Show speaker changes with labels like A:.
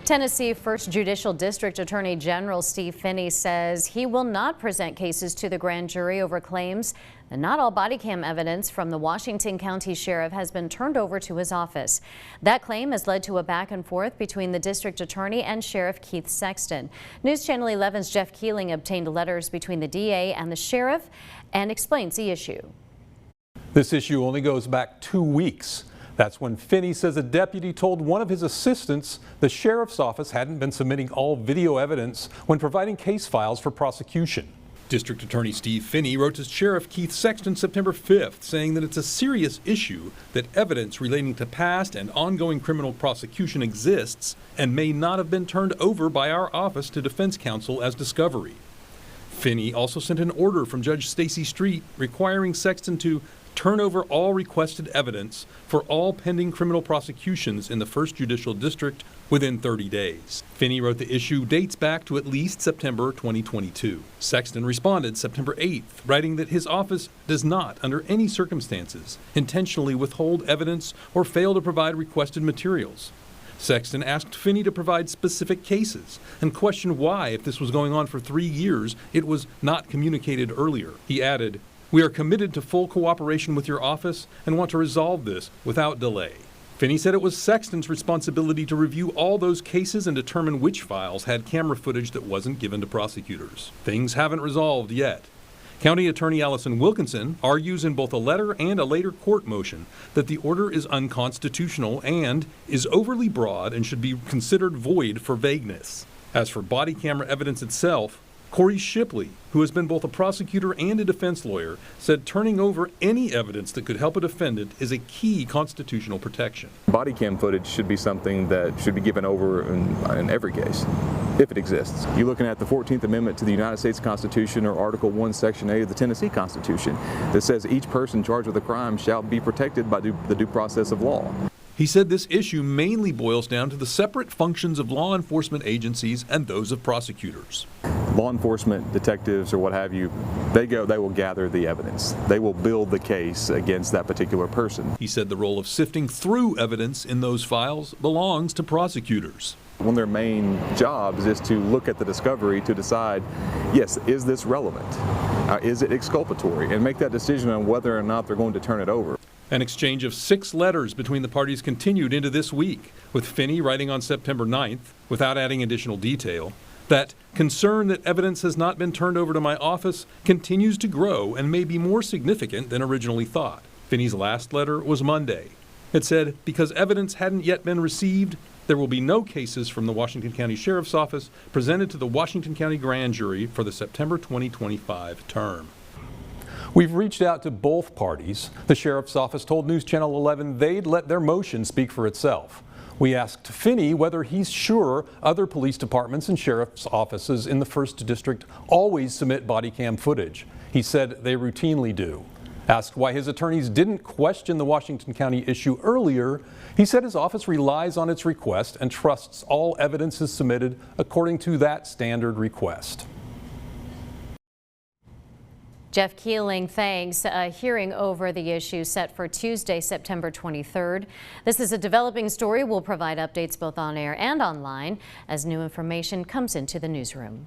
A: Tennessee 1st Judicial District Attorney General Steve Finney says he will not present cases to the grand jury over claims that not all body cam evidence from the Washington County Sheriff has been turned over to his office. That claim has led to a back and forth between the district attorney and Sheriff Keith Sexton. News Channel 11's Jeff Keeling obtained letters between the DA and the sheriff and explains the issue.
B: This issue only goes back 2 weeks. That's when Finney says a deputy told one of his assistants the sheriff's office hadn't been submitting all video evidence when providing case files for prosecution.
C: District Attorney Steve Finney wrote to Sheriff Keith Sexton September 5th, saying that it's a serious issue that evidence relating to past and ongoing criminal prosecution exists and may not have been turned over by our office to defense counsel as discovery. Finney also sent an order from Judge Stacy Street requiring Sexton to turn over all requested evidence for all pending criminal prosecutions in the 1st Judicial District within 30 days. Finney wrote the issue dates back to at least September 2022. Sexton responded September 8th, writing that his office does not, under any circumstances, intentionally withhold evidence or fail to provide requested materials. Sexton asked Finney to provide specific cases and questioned why, if this was going on for 3 years, it was not communicated earlier. He added, "We are committed to full cooperation with your office and want to resolve this without delay." Finney said it was Sexton's responsibility to review all those cases and determine which files had camera footage that wasn't given to prosecutors. Things haven't resolved yet. County Attorney Allison Wilkinson argues in both a letter and a later court motion that the order is unconstitutional and is overly broad and should be considered void for vagueness. As for body camera evidence itself, Corey Shipley, who has been both a prosecutor and a defense lawyer, said turning over any evidence that could help a defendant is a key constitutional protection.
D: Body cam footage should be something that should be given over in every case, if it exists. You're looking at the 14th Amendment to the United States Constitution or Article 1, Section A of the Tennessee Constitution that says each person charged with a crime shall be protected by the due process of law.
C: He said this issue mainly boils down to the separate functions of law enforcement agencies and those of prosecutors.
D: Law enforcement, detectives, or what have you, they will gather the evidence. They will build the case against that particular person.
C: He said the role of sifting through evidence in those files belongs to prosecutors.
D: One of their main jobs is to look at the discovery to decide, yes, is this relevant? Is it exculpatory? And make that decision on whether or not they're going to turn it over.
C: An exchange of 6 letters between the parties continued into this week, with Finney writing on September 9th, without adding additional detail, that concern that evidence has not been turned over to my office continues to grow and may be more significant than originally thought. Finney's last letter was Monday. It said, because evidence hadn't yet been received, there will be no cases from the Washington County Sheriff's Office presented to the Washington County Grand Jury for the September 2025 term.
B: We've reached out to both parties. The Sheriff's Office told News Channel 11 they'd let their motion speak for itself. We asked Finney whether he's sure other police departments and sheriff's offices in the 1st District always submit body cam footage. He said they routinely do. Asked why his attorneys didn't question the Washington County issue earlier, he said his office relies on its request and trusts all evidence is submitted according to that standard request.
A: Jeff Keeling, thanks. A hearing over the issue set for Tuesday, September 23rd. This is a developing story. We'll provide updates both on air and online as new information comes into the newsroom.